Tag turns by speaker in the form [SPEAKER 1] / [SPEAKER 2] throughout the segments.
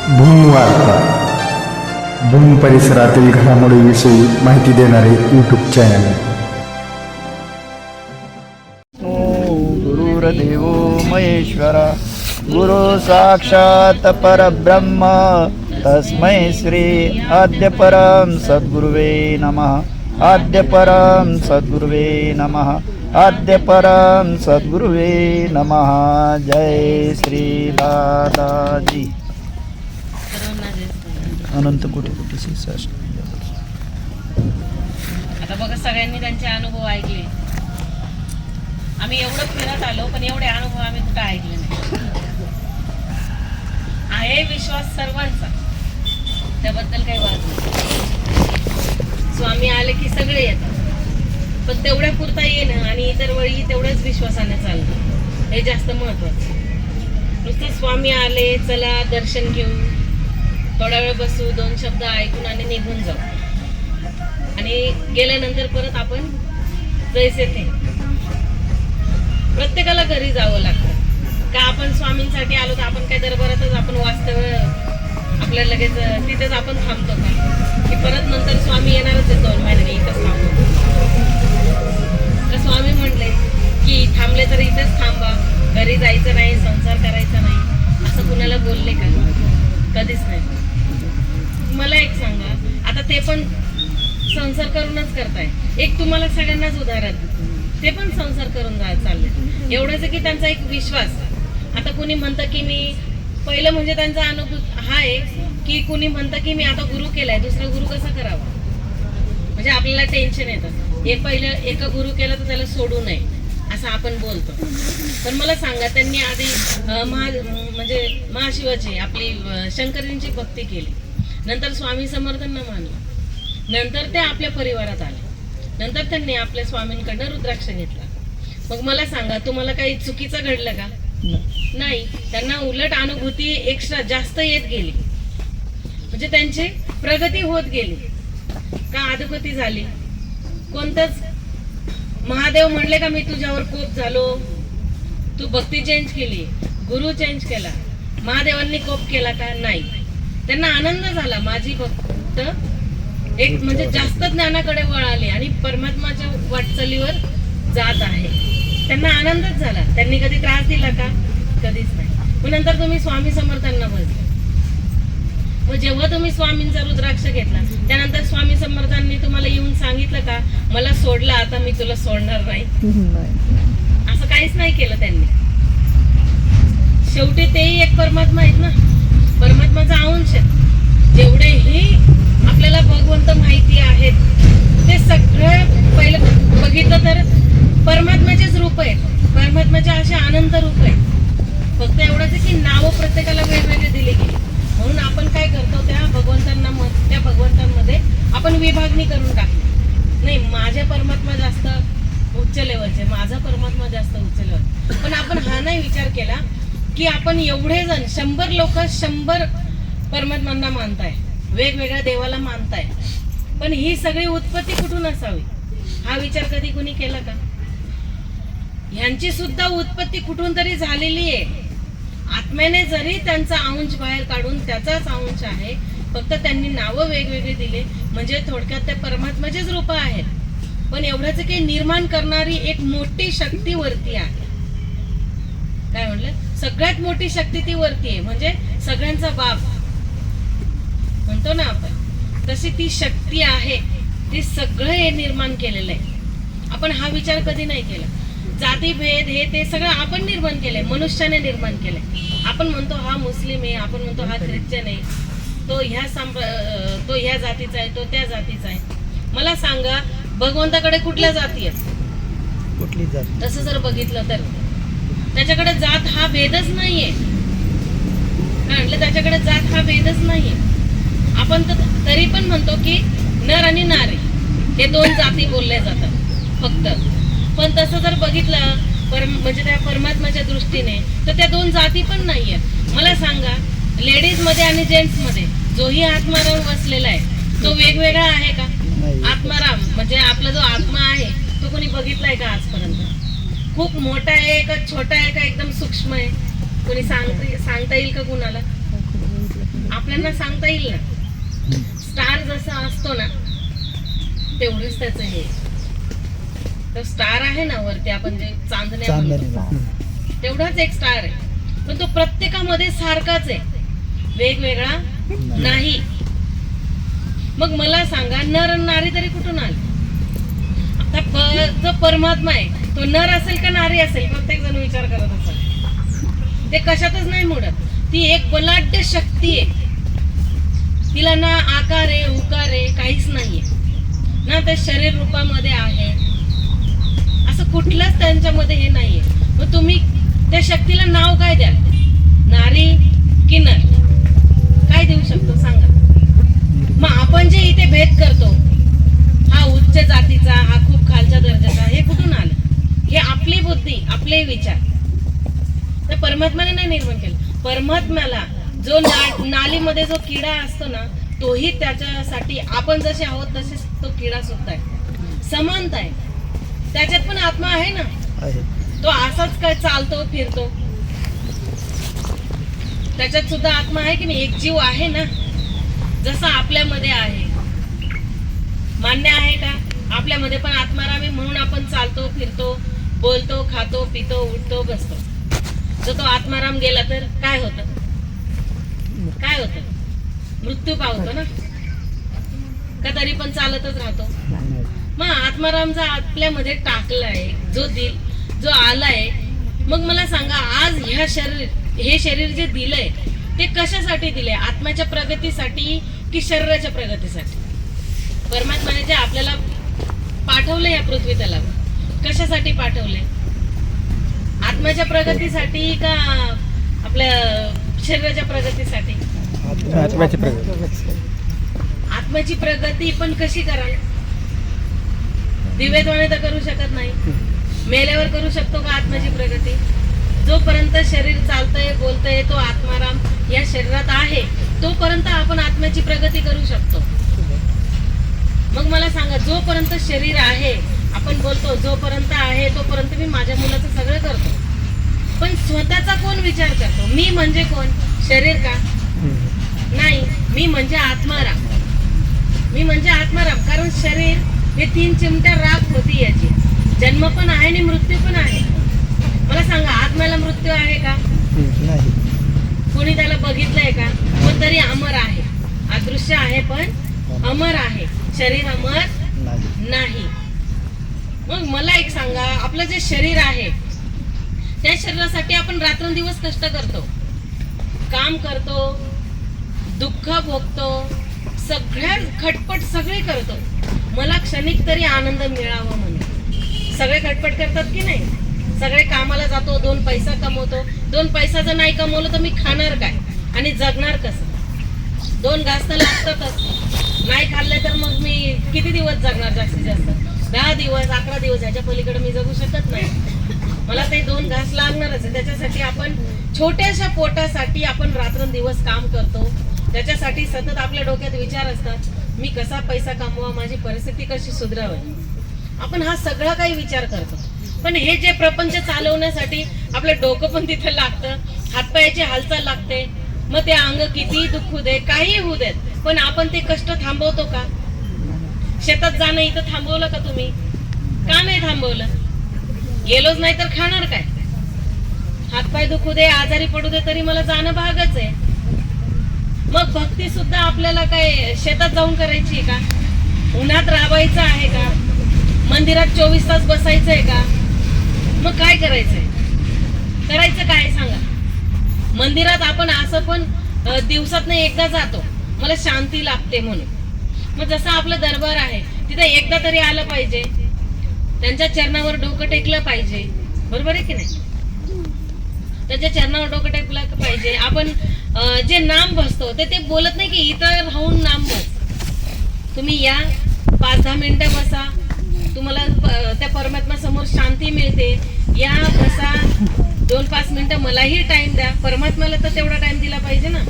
[SPEAKER 1] भूमवार्ता, भूम परिसरातील घडामोडीविषयी माहिती देणारे यूट्यूब चॅनल.
[SPEAKER 2] गुरुर्देवो महेश्वरा, गुरु साक्षात परब्रह्म, तस्मै श्री आद्य परम सद्गुरुवे नमः. आद्य परम सद्गुरुवे नमः. आद्य परम सद्गुरुवे नमः. जय श्री दादाजी. अनंत कोटी कोटी श्री.
[SPEAKER 3] आता बघा, सगळ्यांनी त्यांचे अनुभव ऐकले. आम्ही एवढं फिरत आलो, पण एवढे अनुभव आम्ही कुठं ऐकले नाही. आहे विश्वास सर्वांचा, त्याबद्दल काही वाद नाही. स्वामी आले की सगळे येतात, पण तेवढ्या पुरता येणं आणि इतर वेळी तेवढ्याच विश्वासाने चालणं हे जास्त महत्वाचं. नुसतं स्वामी आले, चला दर्शन घेऊ, थोडा वेळ बसू, दोन शब्द ऐकून आणि निघून जाऊ, आणि गेल्यानंतर परत आपण जैसे थे. प्रत्येकाला घरी जावं लागतं का? आपण स्वामींसाठी आलो तर आपण काय दरबारातच आपण वास्तव आपल्याला लगेच तिथेच आपण थांबतो का? की परत नंतर स्वामी येणारच आहे 2 महिन्याने, इथंच थांबतो तर स्वामी म्हणले की थांबले तर इथंच थांबा, घरी जायचं नाही, संसार करायचा नाही, असं कुणाला बोलले का? कधीच नाही. मला एक सांगा, आता ते पण संसार करूनच करताय. एक तुम्हाला सगळ्यांनाच उदाहरण, ते पण संसार करून चालले. एवढंच की त्यांचा एक विश्वास. आता कुणी म्हणतं की मी पहिलं, म्हणजे त्यांचा अनुभव हा आहे की कुणी म्हणतं की मी आता गुरु केलाय, दुसरा गुरु कसा करावा, म्हणजे आपल्याला टेन्शन येतं. पहिलं एका गुरु केला तर त्याला सोडू नये असं आपण बोलतो. पण मला सांगा, त्यांनी आधी म्हणजे महाशिवाची आपली शंकरांची भक्ती केली, नंतर स्वामी समर्थांना मानलं, नंतर ते आपल्या परिवारात आले, नंतर त्यांनी आपल्या स्वामींकडनं रुद्राक्ष घेतला. मग मला सांगा, तुम्हाला काही चुकीचं घडलं का? नाही. त्यांना उलट अनुभूती एक्स्ट्रा जास्त येत गेली, म्हणजे त्यांची प्रगती होत गेली का? अधोगती झाली. कोणतंच महादेव म्हणले का मी तुझ्यावर कोप झालो, तू भक्ती चेंज केली, गुरु चेंज केला, महादेवांनी कोप केला का? नाही. त्यांना आनंद झाला, माझी भक्त एक म्हणजे जास्त ज्ञानाकडे वळाली आणि परमात्माच्या वाटचालीवर जात आहे. त्यांना आनंदच झाला. त्यांनी कधी त्रास दिला का? कधीच नाही. मग नंतर तुम्ही स्वामी समर्थांना बसले. मग जेव्हा तुम्ही स्वामींचा रुद्राक्ष घेतला, त्यानंतर स्वामी समर्थांनी तुम्हाला येऊन सांगितलं का मला सोडलं, आता मी तुला सोडणार नाही? असं काहीच नाही केलं त्यांनी. शेवटी तेही एक परमात्मा आहेत ना, परमात्माचा अंश. जेवढेही आपल्याला भगवंत माहिती आहेत ते सगळं पहिलं बघितलं तर परमात्माचेच रूप आहेत, परमात्माचे असे अनंत रूप आहेत. फक्त एवढंच की नावं प्रत्येकाला वेगवेगळे दिले गेली, म्हणून आपण काय करतो, त्या भगवंतांमध्ये आपण विभागणी करून टाकली. नाही, माझ्या परमात्मा जास्त उच्च लेवलचे, माझा परमात्मा जास्त उच्च लेवल. पण आपण हा नाही विचार केला की आपण एवढे जण 100 लोक 100 परमात्मांना मानताय, वेगवेगळ्या देवाला मानताय, पण ही सगळी उत्पत्ती कुठून असावी हा विचार कधी कुणी केला का? ह्यांची सुद्धा उत्पत्ती कुठून तरी झालेली आहे. आत्म्याने जरी त्यांचा अंश बाहेर काढून त्याचाच अंश आहे, फक्त त्यांनी नावं वेगवेगळी दिले, म्हणजे थोडक्यात ते परमात्माचेच रूप आहेत. पण एवढंच की निर्माण करणारी एक मोठी शक्ती वरती आहे. काय म्हणलं? सगळ्यात मोठी शक्ती ती वरती आहे, म्हणजे सगळ्यांचा बाप म्हणतो ना आपण, तशी ती शक्ती आहे. ती सगळं हे निर्माण केलेलं आहे. आपण हा विचार कधी नाही केला. जातीभेद हे ते सगळं आपण निर्माण केलंय, मनुष्याने निर्माण केलंय. आपण म्हणतो हा मुस्लिम आहे, आपण म्हणतो हा ख्रिश्चन आहे, तो ह्या जातीचा आहे, तो त्या जातीचा आहे. मला सांगा, भगवंताकडे कुठल्या जाती आहेत?
[SPEAKER 2] कुठली जात?
[SPEAKER 3] तसं जर बघितलं तर त्याच्याकडे जात हा भेदच नाहीये. काय म्हटलं? त्याच्याकडे जात हा भेदच नाहीये. आपण तरी पण म्हणतो की नर आणि नारी हे 2 जाती बोलल्या जातात फक्त. पण तसं जर बघितलं म्हणजे त्या परमात्माच्या दृष्टीने तर त्या 2 जाती पण नाहीये. मला सांगा, लेडीज मध्ये आणि जेंट्स मध्ये जोही आत्माराम वसलेला आहे तो वेगवेगळा आहे का? आत्माराम म्हणजे आपला जो आत्मा आहे तो कोणी बघितलाय का आजपर्यंत? खूप मोठा आहे का छोटा आहे का एकदम सूक्ष्म आहे? कोणी सांगता येईल का कुणाला? आपल्याला सांगता येईल ना. स्टार जसा असतो ना तेवढंच त्याचं हे. तर स्टार आहे ना वरती आपण जे चांदण्या म्हणतो, तेवढाच एक स्टार आहे. पण तो प्रत्येकामध्ये सारखाच आहे, वेगवेगळा नाही. मग मला सांगा, नर आणि नारी तरी कुठून आले? आता जो परमात्मा आहे तो नर असेल का नारी असेल? प्रत्येक जण विचार करत असेल. ते कशातच नाही मोडत. ती एक बलाढ्य शक्ती आहे. तिला ना आकार आहे, उकार आहे, काहीच नाहीये ना. ते शरीर रूपामध्ये आहे, असं कुठलंच त्यांच्यामध्ये हे नाहीये. मग तुम्ही त्या शक्तीला नाव काय द्याल? नारी की नर? काय देऊ शकतो सांगा? मग आपण जे इथे भेद करतो, हा उच्च जातीचा, हा खूप खालच्या दर्जाचा, हे कुठून आलं? हे आपली बुद्धी, आपले विचार. तर परमात्म्याने नाही निर्माण केलं. परमात्म्याला जो नालीमध्ये जो किडा असतो ना, तोही त्याच्यासाठी आपण जसे आहोत तसेच तो किडा सुद्धा आहे. समानता आहे त्याच्यात. पण आत्मा आहे ना, तो असाच काय चालतो फिरतो, त्याच्यात सुद्धा आत्मा आहे की नाही? एक जीव आहे ना, जसा आपल्यामध्ये आहे. मान्य आहे का? आपल्यामध्ये पण आत्माराम आहे, म्हणून आपण चालतो फिरतो, बोलतो, खातो, पितो, उठतो, बसतो. जर तो आत्माराम गेला तर काय होतं? काय होतं? मृत्यू पावतो ना, का तरी पण चालतच राहतो? मग आत्माराम जर आपल्यामध्ये टाकलाय, जो आलाय, मग मला सांगा, आज हे शरीर जे दिलंय ते कशासाठी दिलंय? आत्म्याच्या प्रगतीसाठी की शरीराच्या प्रगतीसाठी? परमात्म्याने जे आपल्याला पाठवलंय या पृथ्वी तलावर, कशासाठी पाठवलंय? आत्म्याच्या प्रगतीसाठी का आपल्या शरीराच्या प्रगतीसाठी? आत्म्याची प्रगती पण कशी कराल? दिव्यद्वाने तर करू शकत नाही. मेल्यावर करू शकतो का आत्म्याची प्रगती? जोपर्यंत शरीर चालतंय, बोलतंय, तो आत्माराम या शरीरात आहे, तोपर्यंत आपण आत्म्याची प्रगती करू शकतो. मग मला सांगा, जोपर्यंत शरीर आहे, आपण बोलतो जोपर्यंत आहे तोपर्यंत मी माझ्या मुलाचं सगळं करतो. पण स्वतःचा कोण विचार करतो? मी म्हणजे कोण? शरीर का? नाही, मी म्हणजे आत्माराम. मी म्हणजे आत्माराम. कारण शरीर हे 3 चिमट्या राख होती, याची जन्म पण आहे आणि मृत्यू पण आहे. मला सांगा, आत्म्याला मृत्यू आहे का?
[SPEAKER 2] नाही.
[SPEAKER 3] कोणी त्याला बघितलंय का? पण तरी अमर आहे, अदृश्य आहे पण अमर आहे. शरीर अमर नाही. मग मला एक सांगा, आपलं जे शरीर आहे त्या शरीरासाठी आपण रात्रंदिवस कष्ट करतो, काम करतो, दुःख भोगतो, सगळ्या खटपट सगळे करतो. मला क्षणिक तरी आनंद मिळावा म्हणून सगळे खटपट करतात की नाही? सगळे कामाला जातो, 2 पैसा कमवतो. 2 पैसा जर नाही कमवलं तर मी खाणार काय आणि जगणार कसं? 2 घास तर लागतातच. नाही खाल्ले तर मग मी किती दिवस जगणार? जास्तीत जास्त 10 दिवस, 11 दिवस. ह्याच्या पलीकडे मी जगू शकत नाही. मला ते 2 घास लागणारच आहे. त्याच्यासाठी आपण छोट्याशा पोटासाठी आपण रात्रंदिवस काम करतो. त्याच्यासाठी सतत आपल्या डोक्यात विचार असतात, मी कसा पैसा कमवा, माझी परिस्थिती कशी सुधारावी. आपण हा सगळा काही विचार करतो. पण हे जे प्रपंच चालवण्यासाठी आपलं डोकं पण तिथे लागतं, हातपायाची हालचाल लागते. मग ते अंग किती दुखू दे, काही होऊ देत, पण आपण ते कष्ट थांबवतो का? शेतात जाणं इथं थांबवलं का तुम्ही? का नाही थांबवलं? गेलोच नाही तर खाणार काय? हातपाय दुखू दे, आजारी पडू दे, तरी मला जाणं भागच आहे. मग भक्ती सुद्धा आपल्याला काय शेतात जाऊन करायची का? उन्हात राबायचं आहे का? मंदिरात 24 तास बसायचं आहे का? मग काय करायचंय? करायचं काय सांगा? मंदिरात आपण असं पण दिवसात नाही एकदा जातो, मला शांती लागते म्हणून. मग जसं आपलं दरबार आहे तिथे एकदा तरी आलं पाहिजे, त्यांच्या चरणावर डोकं टेकलं पाहिजे. बरोबर आहे की नाही? त्याच्या चरणावर डोकं टेकलं पाहिजे. आपण जे नाम बसतो ते बोलत नाही की इथं राहून नाम बस. तुम्ही या 5-10 मिनिटं बसा, तुम्हाला त्या परमात्मा समोर शांती मिळते. या बसा, 2-5 मिनिटं मलाही टाइम द्या. परमात्म्याला तर तेवढा टाइम दिला पाहिजे ना.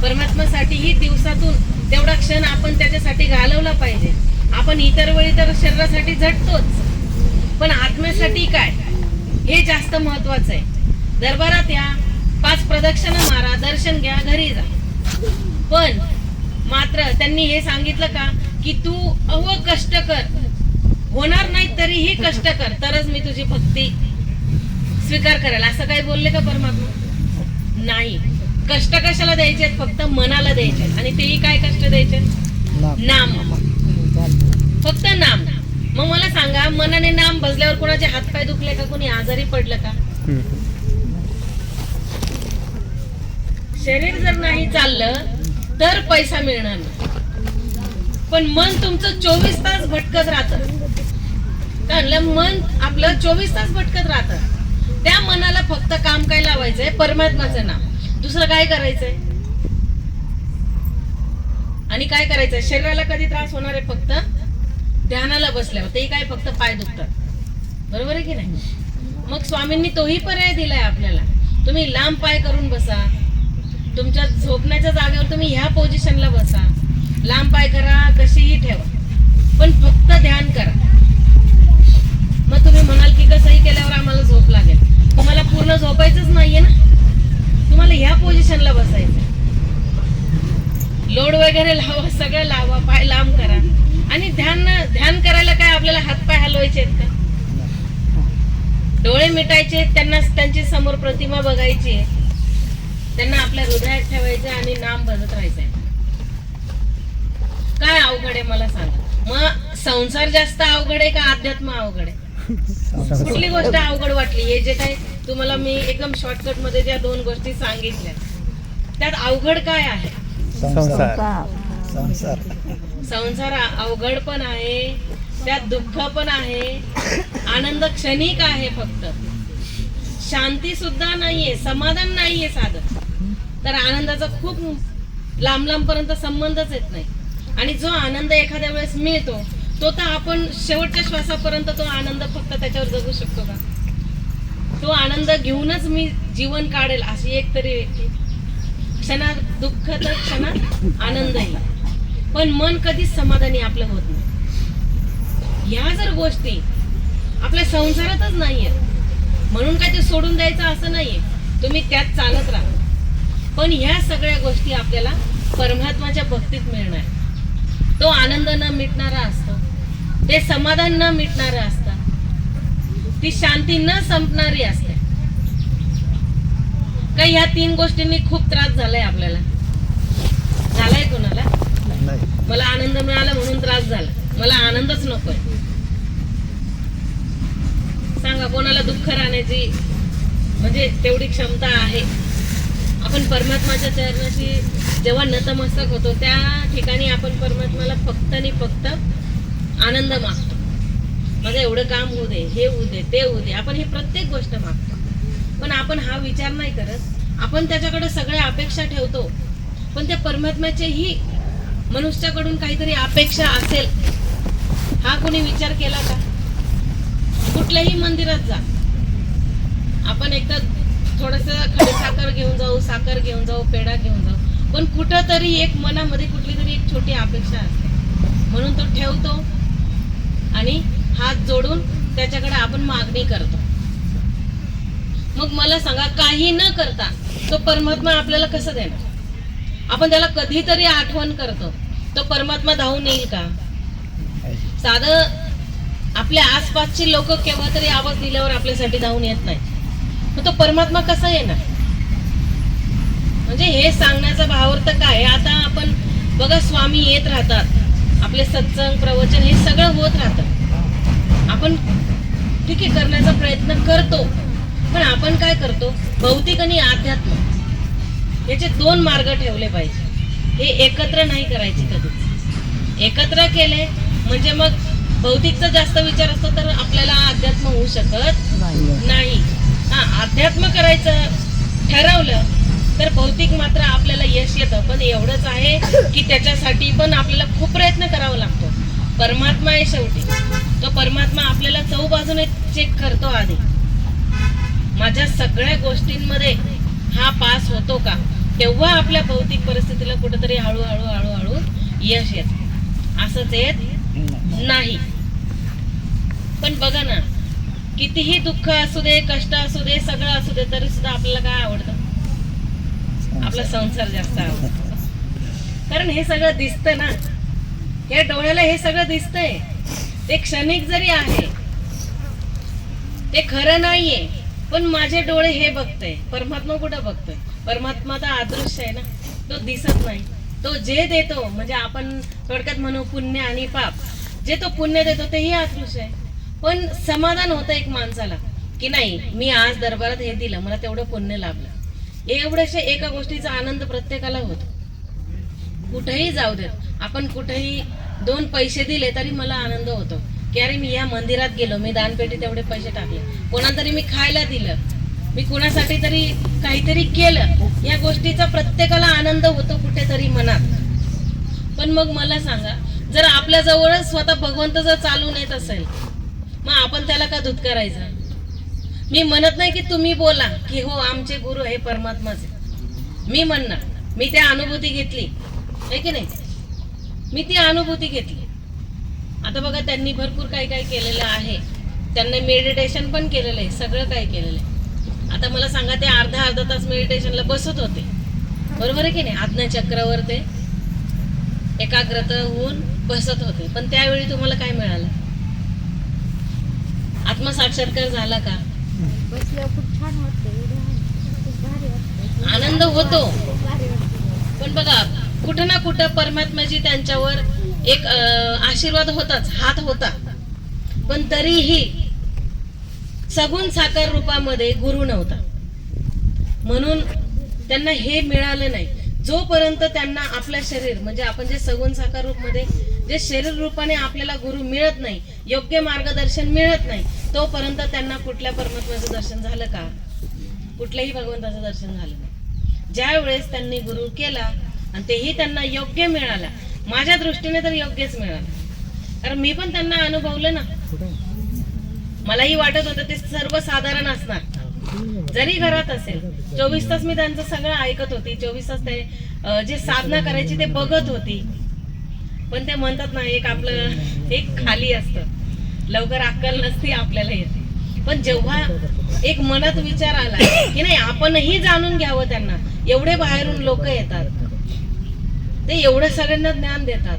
[SPEAKER 3] परमात्म्यासाठीही दिवसातून तेवढा क्षण आपण त्याच्यासाठी घालवला पाहिजे. आपण इतर वेळी तर शरीरासाठी झटतोच, पण आत्म्यासाठी काय हे जास्त महत्वाचं आहे. दरबारात या, 5 प्रदक्षिणा मारा, दर्शन घ्या, घरी जा. पण मात्र त्यांनी हे सांगितलं का की तू कष्ट कर, होणार नाही तरीही कष्ट कर, तरच मी तुझी भक्ती स्वीकार करेल, असं काही बोलले का परमात्मा? नाही. कष्ट कशाला द्यायचे? फक्त मनाला द्यायचे. आणि तेही काय कष्ट द्यायचे? नाम, फक्त नाम. मग मला सांगा, मनाने नाम भजल्यावर कोणाचे हातपाय दुखले का? कोणी आजारी पडलं का? शरीर जर नाही चाललं तर पैसा मिळणार नाही. पण मन तुमचं 24 तास भटकत राहतं. कारण मन आपलं 24 तास भटकत राहतं. त्या मनाला फक्त काम काय लावायचंय? परमात्माचं नाम. दुसरं काय करायचंय? आणि काय करायचंय? शरीराला कधी त्रास होणार आहे? फक्त ध्यानाला बसल्यावर. तेही काय? फक्त पाय दुखतात. बरोबर आहे की नाही? मग स्वामींनी तोही पर्याय दिलाय आपल्याला. तुम्ही लांब पाय करून बसा. तुमच्या झोपण्याच्या जागेवर तुम्ही ह्या पोझिशनला बसा. लांब पाय करा, कशीही ठेवा, पण फक्त ध्यान करा. मग तुम्ही म्हणाल की कसंही केल्यावर आम्हाला झोप लागेल. तुम्हाला पूर्ण झोपायचंच नाहीये ना, तुम्हाला ह्या पोझिशनला बसायचं. लोड वगैरे लावा, सगळं लावा, पाय लांब करा. आणि ध्यान करायला काय आपल्याला हातपाय हलवायचे आहेत का? डोळे मिटायचे, त्यांना त्यांची समोर प्रतिमा बघायची आहे, त्यांना आपल्या हृदयात ठेवायचे आणि नाम भजत राहायचंय. काय अवघड आहे मला सांगा? मग संसार जास्त अवघड आहे का अध्यात्म अवघड आहे? कुठली गोष्ट अवघड वाटली? हे जे काय तुम्हाला मी एकदम शॉर्टकट मध्ये ज्या 2 गोष्टी सांगितल्या त्यात अवघड काय आहे? संसार अवघड पण आहे, त्यात दुःख पण आहे, आनंद क्षणिक आहे, फक्त शांती सुद्धा नाहीये, समाधान नाहीये साधं. तर आनंदाचा खूप लांब पर्यंत संबंधच येत नाही. आणि जो आनंद एखाद्या वेळेस मिळतो तो तर आपण शेवटच्या श्वासापर्यंत तो आनंद फक्त त्याच्यावर जगू शकतो का? तो आनंद घेऊनच मी जीवन काढेल अशी एक तरी व्यक्ती. क्षणात दुःख तर क्षणात आनंदही, पण मन कधीच समाधानी आपलं होत नाही. ह्या जर गोष्टी आपल्या संसारातच नाहीयेत म्हणून काय ते सोडून द्यायचं असं नाहीये, तुम्ही त्यात चालत राहा. पण ह्या सगळ्या गोष्टी आपल्याला परमात्माच्या भक्तीत मिळणार. तो आनंद न मिटणारा असतो, ते समाधान न मिटणारं असतं, ती शांती न संपणारी असते. काही ह्या 3 गोष्टींनी खूप त्रास झालाय आपल्याला. झालाय कोणाला? मला आनंद मिळाला म्हणून त्रास झाला, मला आनंदच नकोय. सांगा, कोणाला दुःख राहण्याची म्हणजे तेवढी क्षमता आहे? आपण परमात्माच्या चरणाशी जेव्हा नतमस्तक होतो त्या ठिकाणी आपण परमात्माला फक्त आणि फक्त आनंद मागतो. माझं एवढं काम होऊ दे, हे होऊ दे, ते होऊ दे. आपण हे प्रत्येक गोष्ट मागतो, पण आपण हा विचार नाही करत. आपण त्याच्याकडे सगळ्या अपेक्षा ठेवतो, पण त्या परमात्म्याचेही मनुष्याकडून काहीतरी अपेक्षा असेल हा कोणी विचार केला का? कुठल्याही मंदिरात जा, आपण एकदा थोडस साखर घेऊन जाऊ, पेढा घेऊन जाऊ, पण कुठं तरी एक मनामध्ये कुठली तरी एक छोटी अपेक्षा असते, म्हणून तो ठेवतो आणि हात जोडून त्याच्याकडे आपण मागणी करतो. मग मला सांगा, काही न करता तो परमात्मा आपल्याला कसं देणार? आपण त्याला कधीतरी आठवण करतो, तो परमात्मा धावून येईल का? साधं आपल्या आसपासची लोक केव्हा तरी आवाज दिल्यावर आपल्यासाठी धावून येत नाही, मग तो परमात्मा कसा येणार? म्हणजे हे सांगण्याचा भावार्थ काय? आता आपण बघा, स्वामी येत राहतात, आपले सत्संग प्रवचन हे सगळं होत राहतं, आपण ठीक आहे करण्याचा प्रयत्न करतो, पण आपण काय करतो? भौतिक आणि अध्यात्म याचे 2 मार्ग ठेवले पाहिजे. हे एकत्र नाही करायचे कधीच. एकत्र केले म्हणजे मग भौतिकचा जास्त विचार असतो तर आपल्याला अध्यात्म होऊ शकत नाही. अध्यात्म करायचं ठरवलं तर भौतिक मात्र आपल्याला यश येतं, पण एवढंच आहे की त्याच्यासाठी पण आपल्याला खूप प्रयत्न करावा लागतो. परमात्मा आहे शेवटी, तो परमात्मा आपल्याला चहूबाजूने चेक करतो. आधी माझ्या सगळ्या गोष्टींमध्ये हा पास होतो का, तेव्हा आपल्या भौतिक परिस्थितीला कुठेतरी हळूहळू यश येत, असंच येत नाही. पण बघा ना, कितीही दुःख असू दे, कष्ट असू दे, सगळं असू दे, तरी सुद्धा आपल्याला काय आवडतं? आपला संसार जास्त आवडतो. कारण हे सगळं दिसतं ना, या डोळ्याला हे सगळं दिसतंय. ते क्षणिक जरी आहे, ते खरं नाहीये, पण माझे डोळे हे बघतोय. परमात्मा कुठं बघतोय? परमात्मा तर अदृश्य आहे ना, तो दिसत नाही. तो जे देतो, म्हणजे आपण थोडक्यात म्हणू पुण्य आणि पाप, जे तो पुण्य देतो तेही अदृश्य आहे. पण समाधान होतं एक माणसाला की नाही, मी आज दरबारात हे दिलं, मला तेवढं पुण्य लाभलं. एवढ्याशा एका गोष्टीचा आनंद प्रत्येकाला होतो. कुठेही जाऊ देत, आपण कुठेही 2 पैसे दिले तरी मला आनंद होतो की अरे मी या मंदिरात गेलो, मी दानपेटी तेवढे पैसे टाकले, कोणाला तरी मी खायला दिलं, मी कुणासाठी तरी काहीतरी केलं. या गोष्टीचा प्रत्येकाला आनंद होतो कुठेतरी मनात. पण मग मला सांगा, जर आपल्या जवळच स्वतः भगवंत जर चालून येत असेल, मग आपण त्याला का दूध करायचं? मी म्हणत नाही की तुम्ही बोला की हो आमचे गुरु हे परमात्माचे, मी म्हणणार, मी त्या अनुभूती घेतली आहे की नाही, मी ती अनुभूती घेतली. आता बघा, त्यांनी भरपूर काही काही केलेलं आहे, त्यांनी मेडिटेशन पण केलेलं आहे, सगळं काही केलेलं आहे. आता मला सांगा, ते अर्धा तास मेडिटेशनला बसत होते, बरोबर आहे की नाही? आज्ञाचक्रावर ते एकाग्रता होऊन बसत होते, पण त्यावेळी तुम्हाला काय मिळालं? आत्मसाक्षात्कार झाला का? आनंद होतो, पण बघा कुठं ना कुठं परमात्म्याची त्यांच्यावर एक आशीर्वाद होताच, हात होता, पण तरीही सगुण साकार रूपामध्ये गुरु नव्हता, म्हणून त्यांना हे मिळालं नाही. जोपर्यंत त्यांना आपलं शरीर, म्हणजे आपण जे सगुण साकार रूपमध्ये जे शरीर रूपाने आपल्याला गुरु मिळत नाही, योग्य मार्गदर्शन मिळत नाही, तोपर्यंत त्यांना कुठल्या परमात्म्याचं दर्शन झालं का? कुठल्याही भगवंताचं दर्शन झालं नाही. ज्या वेळेस त्यांनी गुरु केला आणि तेही त्यांना योग्य मिळाला, माझ्या दृष्टीने तर योग्यच मिळालं, कारण मी पण त्यांना अनुभवलं ना. मलाही वाटत होतं ते सर्वसाधारण असणार, जरी घरात असेल 24 तास मी त्यांचं सगळं ऐकत होती, 24 तास ते जे साधना करायची ते बघत होती. पण ते म्हणतात ना, एक आपलं एक खाली असतं, लवकर अक्कल नसती आपल्याला येते. पण जेव्हा एक मनात विचार आला की नाही, आपणही जाणून घ्यावं त्यांना, एवढे बाहेरून लोक येतात, ते एवढं सगळ्यांना ज्ञान देतात,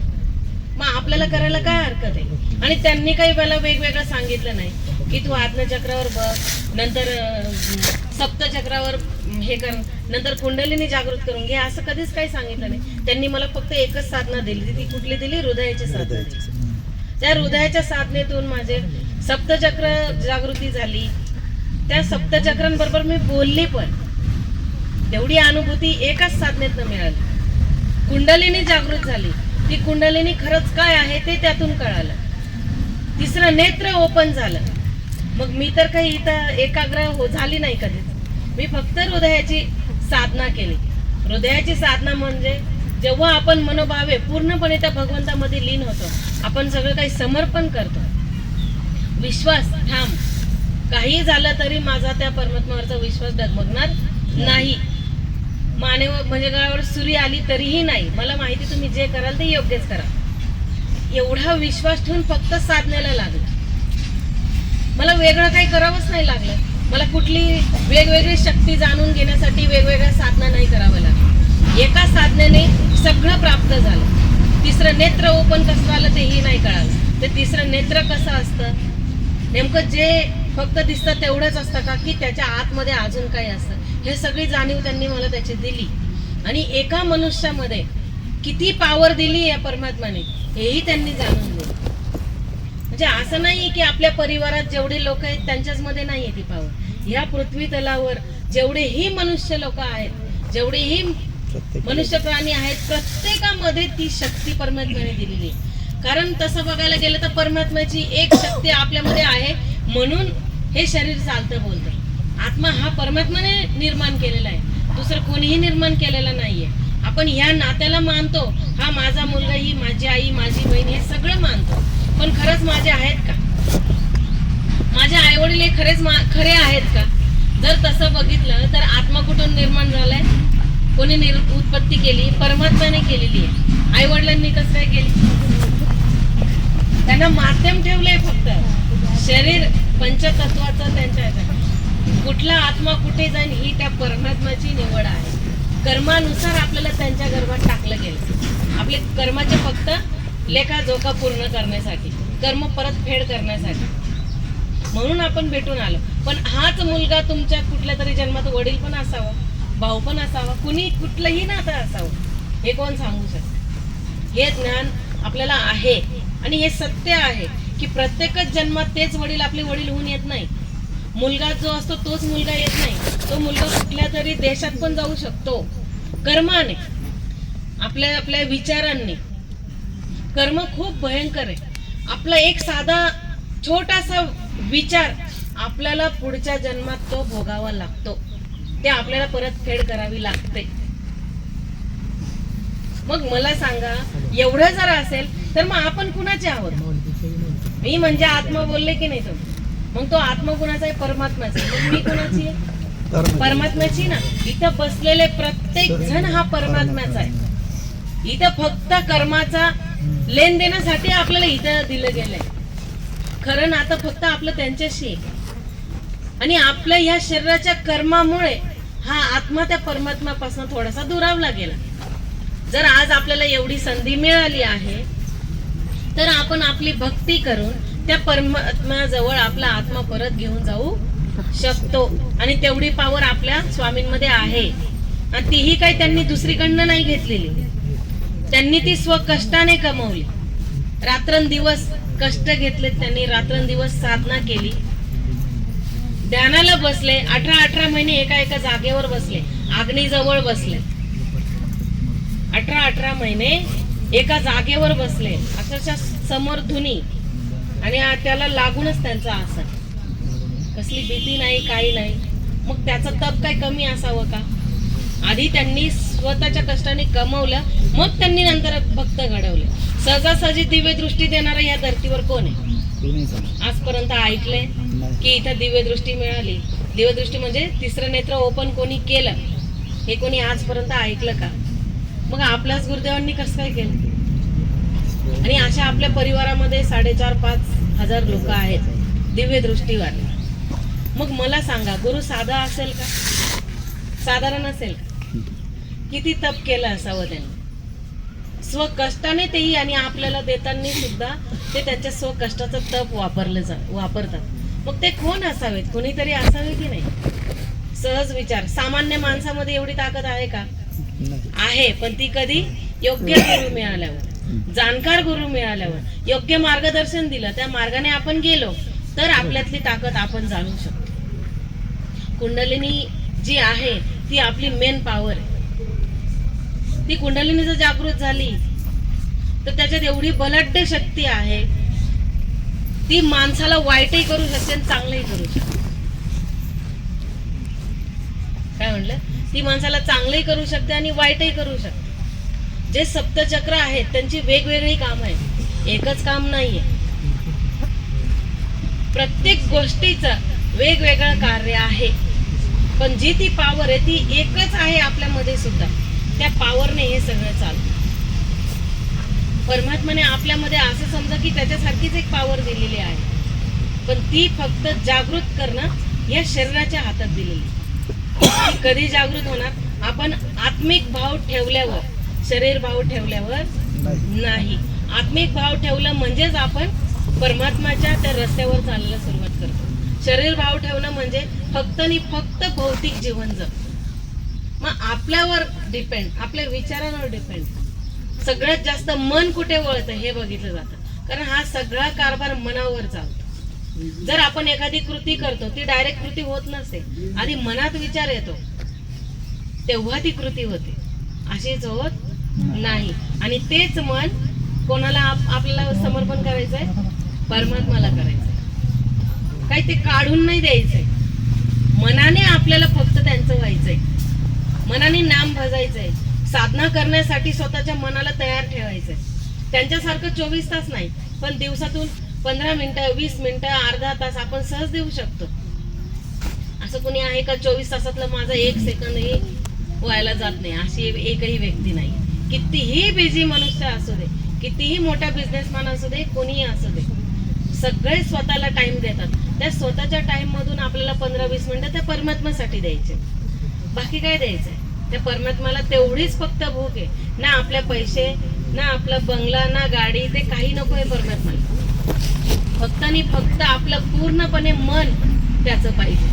[SPEAKER 3] मग आपल्याला करायला काय हरकत आहे? आणि त्यांनी काही मला वेगवेगळं सांगितलं नाही की तू आज्ञाचक्रावर बघ, नंतर सप्तचक्रावर हे कर, नंतर कुंडलिनी जागृत करून घे, असं कधीच काही सांगितलं नाही. त्यांनी मला फक्त एकच साधना दिली, ती कुठली दिली? हृदयाची साधना दिली. त्या हृदयाच्या साधनेतून माझे सप्तचक्र जागृती झाली. त्या सप्तचक्रांबरोबर मी बोलली पण, तेवढी अनुभूती एकाच साधनेतनं मिळाली. कुंडलिनी जागृत झाली, ती कुंडलिनी खरंच काय आहे ते त्यातून कळालं. तिसरं नेत्र ओपन झालं. मग मी तर काही इथं एकाग्र झाली नाही कधीच, मी फक्त हृदयाची साधना केली. हृदयाची साधना म्हणजे जेव्हा आपण मनोभावे पूर्णपणे त्या भगवंतामध्ये लीन होतो, आपण सगळं काही समर्पण करतो, विश्वास ठाम, काही झालं तरी माझा त्या परमात्म्यावरचा विश्वास डगमगणार नाही. मानेवर म्हणजे गळावर सुरी आली तरीही नाही, मला माहिती तुम्ही जे कराल ते योग्यच करा, एवढा विश्वास ठेवून फक्त साधनेला लागलं. मला वेगळं काही करावंच नाही लागलं. मला कुठली वेगवेगळी शक्ती जाणून घेण्यासाठी वेगवेगळ्या साधना नाही करावं लागलं. एका साधनेने सगळं प्राप्त झालं. तिसरं नेत्र ओपन कसं झालं तेही नाही कळालं. ते तिसरं नेत्र कसं असतं, नेमकं जे फक्त दिसतं तेवढंच असतं का, की त्याच्या आतमध्ये अजून काही असतं, हे सगळी जाणीव त्यांनी मला त्याची दिली. आणि एका मनुष्यामध्ये किती पावर दिली या परमात्म्याने हेही त्यांनी जाणून दिलं. म्हणजे असं नाही की आपल्या परिवारात जेवढे लोक आहेत त्यांच्याच मध्ये नाहीये ती पावर. ह्या पृथ्वी तलावर जेवढेही मनुष्य लोक आहेत, जेवढेही मनुष्य प्राणी आहेत, प्रत्येकामध्ये ती शक्ती परमात्म्याने दिलेली आहे. कारण तसं बघायला गेलं तर परमात्म्याची एक शक्ती आपल्यामध्ये आहे, म्हणून हे शरीर चालतं बोलतं. आत्मा हा परमात्म्याने निर्माण केलेला आहे, दुसरं कोणीही निर्माण केलेला नाहीये. आपण ह्या नात्याला मानतो, हा माझा मुलगा, ही माझी आई, माझी बहीण, हे सगळं मानतो. पण खरंच माझे आहेत का? माझे आई वडील हे खरे आहेत का? जर तसं बघितलं तर आत्मा कुठून निर्माण झालाय? कोणी उत्पत्ती केली? परमात्म्याने केलेली आहे. आई वडिलांनी कसं काय केली? त्यांना माध्यम ठेवलंय फक्त. शरीर पंचतत्वाचं त्यांच्या कुठला आत्मा कुठे जाईल ही त्या परमात्म्याची निवड आहे. कर्मानुसार आपल्याला त्यांच्या गर्भात टाकलं गेलं. आपले कर्माचे फक्त लेखाजोखा पूर्ण करण्यासाठी, कर्म परत फेड करण्यासाठी, म्हणून आपण भेटून आलो. पण हाच मुलगा तुमच्या कुठल्या तरी जन्मात वडील पण असावा, भाऊ पण असावा, कुणी कुठलंही नातं असावं, हे कोण सांगू शकत. हे ज्ञान आपल्याला आहे आणि हे सत्य आहे की प्रत्येकच जन्मात तेच वडील आपले वडील होऊन येत नाही. मुलगा जो असतो तोच मुलगा येत नाही. तो मुलगा कुठल्या तरी देशात पण जाऊ शकतो. कर्माने, आपल्या आपल्या विचारांनी. कर्म खूप भयंकर आहे. आपला एक साधा छोटासा विचार आपल्याला पुढच्या जन्मात तो भोगावा लागतो, ते आपल्याला परत फेड करावी लागते. मग मला सांगा, एवढं जर असेल तर मग आपण कुणाचे आहोत? मी म्हणजे आत्मा बोलले की नाही तुम्ही? मग तो आत्मा कुणाचा आहे? परमात्माचा आहे. मग मी कुणाची आहे? परमात्म्याची ना. इथं बसलेले प्रत्येक जण हा परमात्म्याचा आहे. इथं फक्त कर्माचा लेन देण्यासाठी आपल्याला इथं दिलं गेलंय. खरं नातं फक्त आपलं त्यांच्याशी आहे. आणि आपल्या ह्या शरीराच्या कर्मामुळे हा आत्मा त्या परमात्म्यापासून थोडासा दुरावला गेला. जर आज आपल्याला एवढी संधी मिळाली आहे तर आपण आपली भक्ती करून त्या परमात्म्याजवळ आपला आत्मा परत घेऊन जाऊ शकतो. आणि तेवढी पावर आपल्या स्वामींमध्ये आहे. आणि तीही काही त्यांनी दुसरीकडनं नाही घेतलेली, त्यांनी ती स्वकष्टाने कमवली. रात्रंदिवस कष्ट घेतले त्यांनी, रात्रंदिवस साधना केली, ध्यानाला बसले. 18 महिने एका जागेवर बसले, अग्नीजवळ बसले. 18 महिने एका जागेवर बसले, अक्षरशः समोर धुनी आणि त्याला लागूनच त्यांचं आसन. कसली भीती नाही, काही नाही. मग त्याचं तप काय कमी असावं का? आधी त्यांनी स्वतःच्या कष्टाने कमवलं, मग त्यांनी नंतर भक्त घडवले. सहजासहजी दिव्य दृष्टी देणारा या धर्तीवर कोण आहे? आजपर्यंत ऐकले की इथं दिव्य दृष्टी मिळाली? दिव्य दृष्टी म्हणजे तिसरं नेत्र ओपन कोणी केलं, हे कोणी आजपर्यंत ऐकलं का? मग आपल्याच गुरुदेवांनी कसं काय केलं? आणि अशा आपल्या परिवारामध्ये 4,500-5,000 हजार लोक आहेत दिव्य दृष्टीवाले. मग मला सांगा, गुरु साधा असेल का? साधारण असेल का? किती तप केलं असावं त्यांनी स्वकष्टाने तेही. आणि आपल्याला देताना सुद्धा ते त्यांच्या स्वकष्टाचं तप वापरतात. मग ते कोण असावेत? कोणीतरी असावे की नाही? सहज विचार. सामान्य माणसामध्ये एवढी ताकद आहे का? आहे, पण ती कधी योग्य गुरु मिळाल्यावर, जाणकार गुरु मिळाल्यावर, योग्य मार्गदर्शन दिलं, त्या मार्गाने आपण गेलो तर आपल्यातली ताकद आपण जाणू शकतो. कुंडलिनी जी आहे ती आपली मेन पॉवर आहे. ती कुंडलिनी जर जागृत झाली तर त्याच्यात एवढी बलाढ्य शक्ती आहे, ती माणसाला वाईटही करू शकते आणि चांगलंही करू शकते. काय म्हणलं? ती माणसाला चांगलंही करू शकते आणि वाईटही करू शकते. जे सप्तचक्र आहेत त्यांची वेगवेगळी कामं आहेत, एकच काम नाहीये. प्रत्येक गोष्टीचं वेगवेगळं कार्य आहे, पण जी ती पॉवर आहे ती एकच आहे आपल्यामध्ये सुद्धा. त्या पॉवरने हे सगळं चालतं. परमात्म्याने आपल्यामध्ये असं समजा की त्याच्यासारखीच एक पॉवर दिलेली आहे, पण ती फक्त जागृत करणं या शरीराच्या हातात दिलेली. ती कधी जागृत होणार? आपण आत्मिक भाव ठेवल्यावर, शरीर भाव ठेवल्यावर नाही. आत्मिक भाव ठेवलं म्हणजेच आपण परमात्म्याच्या त्या रस्त्यावर चालायला सुरुवात करतो. शरीर भाव ठेवणं म्हणजे फक्त आणि फक्त भौतिक जीवन जग. मग आपल्यावर डिपेंड, आपल्या विचारांवर डिपेंड. सगळ्यात जास्त मन कुठे वळतं हे बघितलं जातं, कारण हा सगळा कारभार मनावर चालतो. जर आपण एखादी कृती करतो, ती डायरेक्ट कृती होत नसते, आधी मनात विचार येतो तेव्हा ती कृती होते, अशीच होत नाही. आणि तेच मन कोणाला आपल्याला समर्पण करायचंय? परमात्म्याला करायचंय. काही ते काढून नाही द्यायचंय. मनाने आपल्याला फक्त त्यांचं व्हायचंय, मनाने नाम भजायचंय. साधना करण्यासाठी स्वतःच्या मनाला तयार ठेवायचंय. त्यांच्यासारखं 24 तास नाही, पण दिवसातून 15 मिनिटं, 20 मिनिटं, अर्धा तास आपण सहज देऊ शकतो. असं कोणी आहे का 24 तासातलं माझा 1 सेकंदही व्हायला जात नाही? अशी एकही व्यक्ती नाही. कितीही बिझी मनुष्य असू दे, कितीही मोठा बिझनेसमॅन असू दे, कोणीही असू दे, सगळे स्वतःला टाइम देतात. त्या स्वतःच्या टाइम मधून आपल्याला 15-20 मिनिटं त्या परमात्म्यासाठी द्यायचे. बाकी काय द्यायचंय? त्या परमात्म्याला तेवढीच फक्त भूक आहे ना. आपल्या पैसे, ना आपला बंगला ना गाडी, ते काही नको आहे परमात्माला. फक्त आणि फक्त आपलं पूर्णपणे मन त्याचं पाहिजे.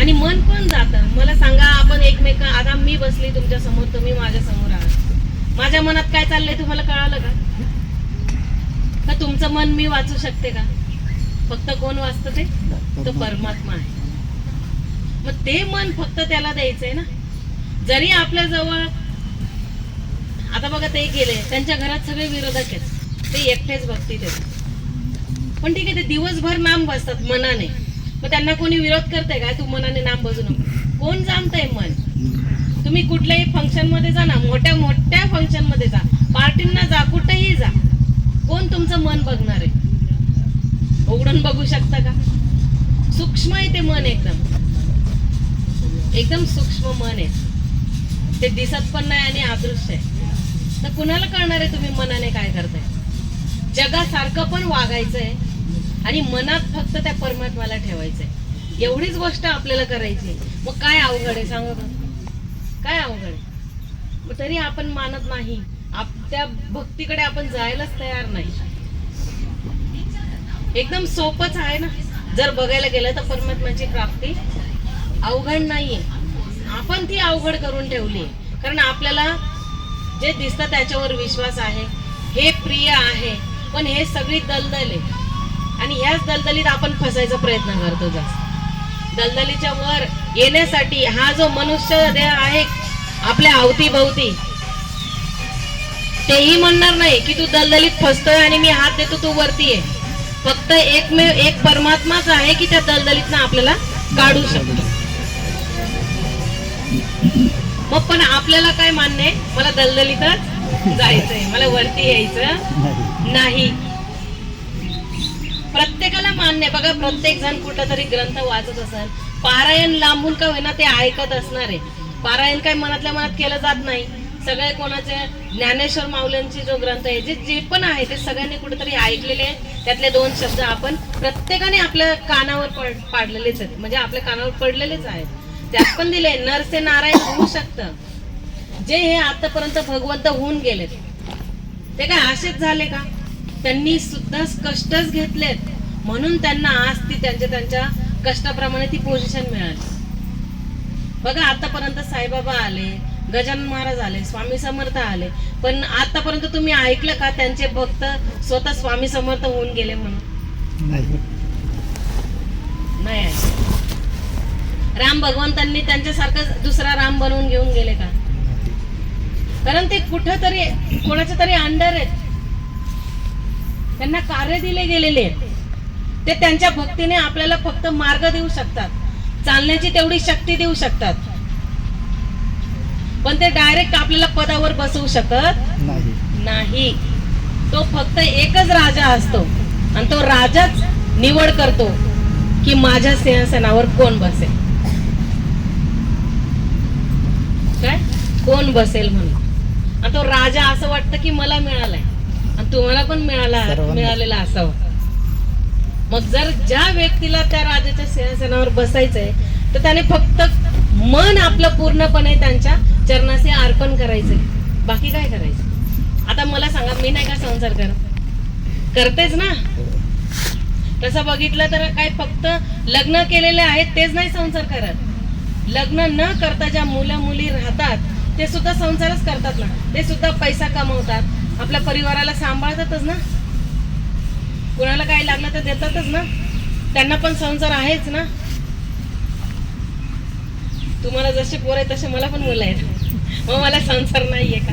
[SPEAKER 3] आणि मन पण जातं. मला सांगा, आपण आता मी बसली तुमच्या समोर, तुम्ही माझ्या समोर आहात, माझ्या मनात काय चाललंय तुम्हाला कळालं का तुमचं मन मी वाचू शकते का? फक्त कोण वाचतं ते? तो परमात्मा आहे. मग ते मन फक्त त्याला द्यायचंय ना. जरी आपल्या जवळ आता बघा ते गेले, त्यांच्या घरात सगळे विरोधक आहेत, ते एकटेच भक्तीत आहेत, पण ठीक आहे, ते दिवसभर नाम बसतात मनाने. मग त्यांना कोणी विरोध करते का तू मनाने नाम बजू नको? कोण जाणतंय मन? तुम्ही कुठल्याही फंक्शन मध्ये जा ना, मोठ्या मोठ्या फंक्शन मध्ये जा, पार्टींना जा, कुठेही जा, कोण तुमचं मन बघणार आहे? उघडून बघू शकता का? सूक्ष्म आहे ते मन, एकदम सूक्ष्म मन आहे. ते दिसत पण नाही आणि अदृश्य आहे. तर कुणाला कळणार आहे तुम्ही मनाने काय करताय? जगासारखं पण वागायचंय आणि मनात फक्त त्या परमात्म्याला ठेवायचंय. एवढीच गोष्ट आपल्याला करायची. मग काय अवघड आहे सांगा बरं? काय अवघड आहे? मग तरी आपण मानत नाही. त्या भक्तीकडे आपण जायलाच तयार नाही. एकदम सोपंच आहे ना जर बघायला गेलं तर. परमात्म्याची प्राप्ती अवघड नाहीये, आपण ती अवघड करून ठेवली. कारण आपल्याला जे दिसतं त्याच्यावर विश्वास आहे, हे प्रिय आहे, पण हे सगळी दलदल आहे. आणि ह्याच दलदलीत आपण फसायचा प्रयत्न करतो. जास्त दलदलीच्या वर येण्यासाठी हा जो मनुष्य देह आहे आपल्या अवतीभोवती, तेही म्हणणार नाही की तू दलदलीत फसतोय आणि मी हात देतो तू वरती आहे. फक्त एक परमात्माच आहे की त्या दलदलीतनं आपल्याला काढू शकतो. मग पण आपल्याला काय मान्य आहे? मला दलदलीतच जायचंय, मला वरती यायचं नाही. प्रत्येकाला मान्य. बघा, प्रत्येक जण कुठला तरी ग्रंथ वाचत असेल, पारायण लांबून का होईना ते ऐकत असणार आहे. पारायण काय मनातल्या मनात केलं जात नाही. सगळे कोणाचे ज्ञानेश्वर माऊलींची जो ग्रंथ आहे, जे पण आहे ते सगळ्यांनी कुठेतरी ऐकलेले आहे. त्यातले 2 शब्द आपण प्रत्येकाने आपल्या कानावर पाडलेलेच आहेत, म्हणजे आपल्या कानावर पडलेलेच आहेत. त्यात पण दिले नरसे नारायण होऊ शकतं. जे हे आतापर्यंत भगवंत होऊन गेलेत ते काय असेच झाले का? त्यांनी सुद्धा कष्टच घेतलेत, म्हणून त्यांना आज ती त्यांच्या कष्टाप्रमाणे ती पोझिशन मिळाली. बघा, आतापर्यंत साईबाबा आले, गजानन महाराज आले, स्वामी समर्थ आले, पण आतापर्यंत तुम्ही ऐकलं का त्यांचे भक्त स्वतः स्वामी समर्थ होऊन गेले म्हणून? नाही. राम भगवंतांनी त्यांच्यासारखं दुसरा राम बनवून घेऊन गेले का? कारण ते कुठंतरी कोणाच्या तरी अंडर आहेत, त्यांना कार्य दिले गेलेले आहेत. ते त्यांच्या भक्तीने आपल्याला फक्त मार्ग देऊ शकतात, चालण्याची तेवढी शक्ती देऊ शकतात, पण ते डायरेक्ट आपल्याला पदावर बसवू शकत नाही. तो फक्त एकच राजा असतो आणि तो राजाच निवड करतो की माझ्या सिंहासनावर कोण बसेल, काय कोण बसेल म्हणून. आणि तो राजा असं वाटतं की मला मिळालाय आणि तुम्हाला पण मिळालेला असावा. मग जर ज्या व्यक्तीला त्या राजाच्या सिंहासनावर बसायचंय तर त्याने फक्त मन आपलं पूर्णपणे त्यांच्या चरणाशी अर्पण करायचंय, बाकी काय करायचं? आता मला सांगा, मी नाही का संसार करतेच ना? तसं बघितलं तर काय फक्त लग्न केलेले आहेत तेच नाही संसार करत. लग्न न करता ज्या मुलं मुली राहतात ते सुद्धा संसारच करतात ना. ते सुद्धा पैसा कमवतात, आपल्या परिवाराला सांभाळतातच ना. कुणाला काही लागलं तर देतातच ना. त्यांना पण संसार आहेच ना. तुम्हाला जसे पोर आहेत तसे मला पण मुलं आहेत, मग मला संसार नाहीये का?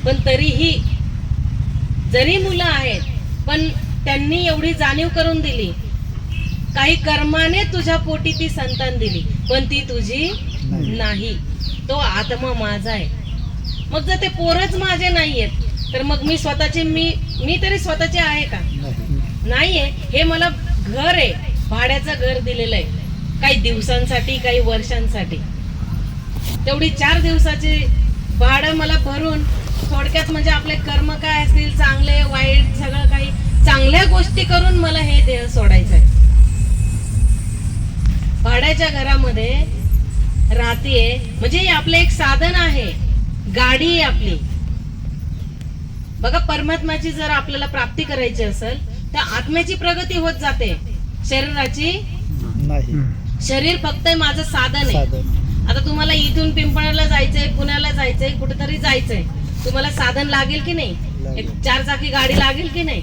[SPEAKER 3] पण तरीही जरी मुलं आहेत पण त्यांनी एवढी जाणीव करून दिली, काही कर्माने तुझ्या पोटी ती संतान दिली, पण ती तुझी नाही. तो आत्मा माझा आहे. मग जर ते पोरच माझे नाहीयेत तर मग मी स्वतःचे मी तरी स्वतःचे आहे का? नाहीये. हे मला घर आहे, भाड्याचं घर दिलेलं आहे, काही दिवसांसाठी काही वर्षांसाठी. तेवढी 4 दिवसाची भाडं मला भरून थोडक्यात म्हणजे आपले कर्म काय असतील, चांगले वाईट सगळं काही चांगल्या गोष्टी करून मला हे देह सोडायचं आहे. भाड्याच्या घरामध्ये राहतीये म्हणजे हे आपलं एक साधन आहे. गाडी आहे आपली. बघा, परमात्म्याची जर आपल्याला प्राप्ती करायची असेल तर आत्म्याची प्रगती होत जाते, शरीराची
[SPEAKER 2] नाही.
[SPEAKER 3] शरीर फक्त माझं साधन आहे.
[SPEAKER 2] साधन.
[SPEAKER 3] आता तुम्हाला इथून पिंपळाला जायचंय, पुण्याला जायचंय, कुठेतरी जायचंय, तुम्हाला साधन लागेल की नाही?
[SPEAKER 2] लागेल.
[SPEAKER 3] एक 4 चाकी गाडी लागेल की नाही?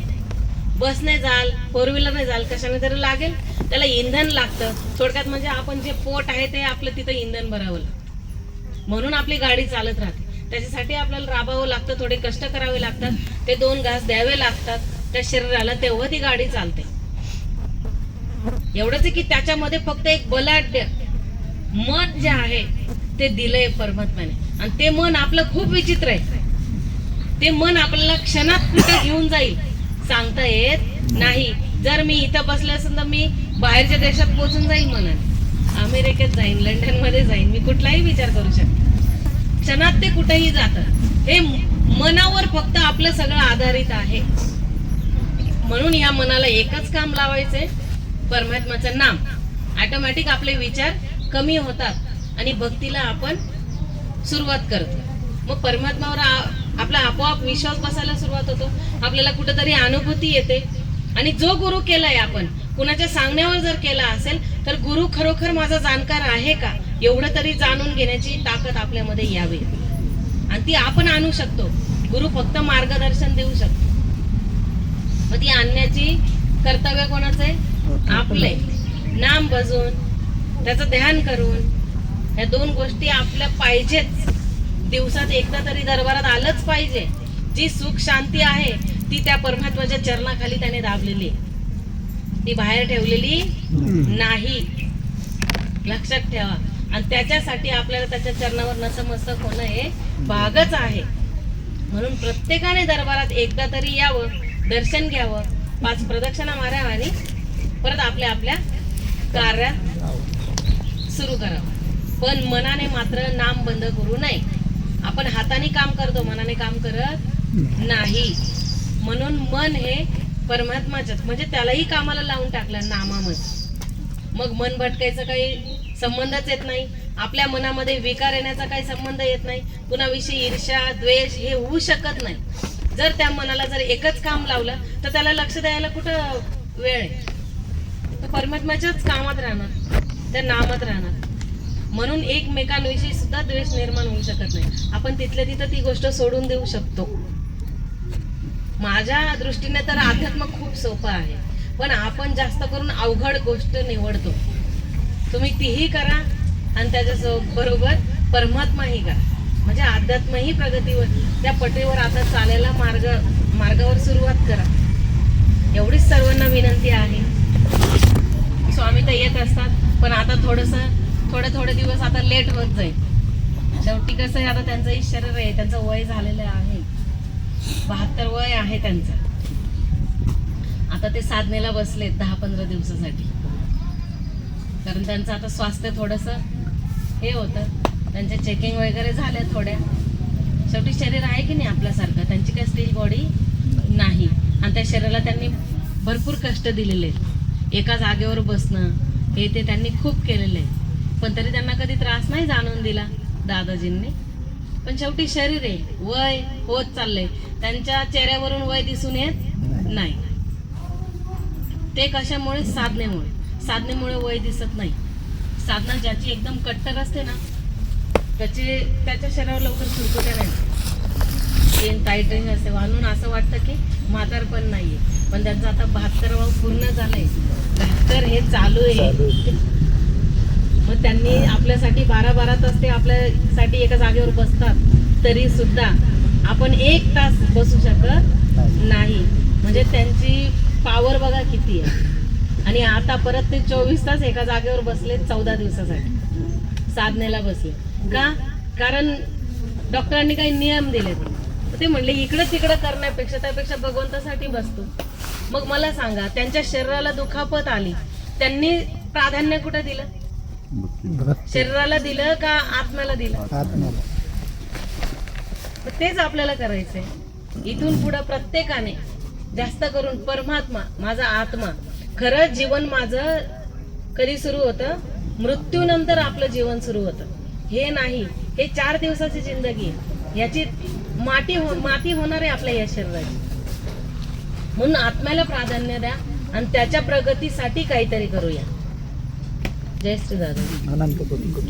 [SPEAKER 3] बसने जाल, 4 व्हीलरने जाल, कशाने तरी लागेल. त्याला इंधन लागतं. थोडक्यात म्हणजे आपण जे पोट आहे ते आपलं तिथं इंधन भरावं लागतं, म्हणून आपली गाडी चालत राहते. त्याच्यासाठी आपल्याला राबावं लागतं, थोडे कष्ट करावे लागतात, ते 2 घास द्यावे लागतात त्या शरीराला, तेव्हा ती गाडी चालते. एवढंच आहे की त्याच्यामध्ये फक्त एक बलाढ्य मन जे आहे ते दिलंय परमात्म्याने, आणि ते मन आपलं खूप विचित्र आहे. ते मन आपल्याला क्षणात कुठे घेऊन जाईल सांगता येत नाही. जर मी इथं बसले असेल तर मी बाहेरच्या देशात पोहोचून जाईल मनाने, अमेरिकेत जाईन, लंडन मध्ये जाईन, मी कुठलाही विचार करू शकते. क्षणात ते कुठेही जातं. हे मनावर फक्त आपलं सगळं आधारित आहे. म्हणून या मनाला एकच काम लावायचंय, परमात्म्याचं नाम. ऑटोमॅटिक आपले विचार कमी होतात आणि भक्तीला आपण सुरुवात करतो. मग परमात्म्यावर आपला आपोआप विश्वास बसायला सुरुवात होतो. आपल्याला कुठेतरी अनुभूती येते. आणि जो गुरु केलाय, आपण कुणाच्या सांगण्यावर जर केला असेल तर गुरु खरोखर माझा जाणकार आहे का, एवढं तरी जाणून घेण्याची ताकद आपल्यामध्ये यावी, आणि ती आपण आणू शकतो. गुरु फक्त मार्गदर्शन देऊ शकतो. मग ती आणण्याची कर्तव्य कोणाचं आहे? आपले. नाम भजून, त्याचं ध्यान करून, या 2 गोष्टी आपल्या पाहिजेच. दिवसात एकदा तरी दरबारात आलंच पाहिजे. जी सुख शांती आहे ती त्या परमात्म्याच्या चरणाखाली त्याने दाबलेली, ती बाहेर ठेवलेली नाही, लक्षात ठेवा. आणि त्याच्यासाठी आपल्याला त्याच्या चरणावर नतमस्तक होणं हे भागच आहे. म्हणून प्रत्येकाने दरबारात एकदा तरी यावं, दर्शन घ्यावं, 5 प्रदक्षिणा माराव्या आणि परत आपल्या आपल्या कार्यात सुरू करावं. पण मनाने मात्र नाम बंद करू नये. आपण हाताने काम करतो, मनाने काम करत नाही. म्हणून मन हे परमात्माच्याच, म्हणजे त्यालाही कामाला लावून टाकलं नामामध्ये. मग मन भटकायचं काही संबंधच येत नाही. आपल्या मनामध्ये विकार येण्याचा काही संबंध येत नाही. कुणाविषयी ईर्ष्या, द्वेष हे होऊ शकत नाही. जर त्या मनाला जर एकच काम लावलं तर त्याला लक्ष द्यायला कुठं वेळ आहे? तो परमात्म्याच्याच कामात राहणार, त्या नामात राहणार. म्हणून एकमेकांविषयी सुद्धा द्वेष निर्माण होऊ शकत नाही. आपण तिथल्या तिथं ती गोष्ट सोडून देऊ शकतो. माझ्या दृष्टीने तर अध्यात्म खूप सोपं आहे, पण आपण जास्त करून अवघड गोष्ट निवडतो. तुम्ही तीही करा आणि त्याच्या बरोबर परमात्माही करा, म्हणजे अध्यात्मही प्रगतीवर, त्या पटेवर आता चालायला मार्गावर सुरुवात करा. एवढीच सर्वांना विनंती आहे. स्वामी तर येत असतात, पण आता थोडे दिवस आता लेट होत जाईल. शेवटी कसं आहे, आता त्यांचंही शरीर आहे, त्यांचं वय झालेलं आहे, 72 वय आहे त्यांचं. आता ते साधनेला बसलेत 10-15 दिवसासाठी, कारण त्यांचं आता स्वास्थ्य थोडंसं हे होतं. त्यांचे चेकिंग वगैरे झाले थोड्या. शेवटी शरीर आहे की नाही आपल्यासारखं, त्यांची काही स्टील बॉडी नाही. आणि त्या शरीराला त्यांनी भरपूर कष्ट दिलेले आहेत. एका जागेवर बसणं हे ते त्यांनी खूप केलेलं आहे, पण तरी त्यांना कधी त्रास नाही जाणून दिला दादाजींनी. पण शेवटी शरीर आहे, वय होत चाललंय. त्यांच्या चेहऱ्यावरून वय दिसून येत नाही. ते कशामुळे? साधनेमुळे वय दिसत नाही. साधना ज्याची एकदम कट्टर असते ना, त्याच्या शरीरावर लवकर सुरकुत्या नाही, टाईटिंग असते, म्हणून असं वाटतं की म्हातारपण नाहीये. पण त्यांचं आता 72 पूर्ण झालंय, 72 हे चालू आहे. मग त्यांनी आपल्यासाठी 12 तास ते आपल्यासाठी एका जागेवर बसतात, तरी सुद्धा आपण 1 तास बसू शकत नाही. म्हणजे त्यांची पावर बघा किती आहे. आणि आता परत ते 24 तास एका जागेवर बसले, 14 दिवसासाठी साधनेला बसले. का? कारण डॉक्टरांनी काही नियम दिले. ते म्हणले इकडं तिकडं करण्यापेक्षा त्यापेक्षा भगवंतासाठी बसतो. मग मला सांगा, त्यांच्या शरीराला दुखापत आली, त्यांनी प्राधान्य कुठं दिलं? शरीराला दिलं का आत्म्याला दिलं?
[SPEAKER 2] आत्म्याला.
[SPEAKER 3] तेच आपल्याला करायचंय. इथून पुढे प्रत्येकाने जास्त करून परमात्मा, माझा आत्मा. खरं जीवन माझं कधी सुरू होतं? मृत्यूनंतर आपलं जीवन सुरू होतं. हे नाही, हे 4 दिवसाची जिंदगी आहे. याची माती होणार आहे आपल्या या शरीराची. म्हणून आत्म्याला प्राधान्य द्या आणि त्याच्या प्रगतीसाठी काहीतरी करूया. जय श्री दादा.
[SPEAKER 2] अनंत कोटी कोटी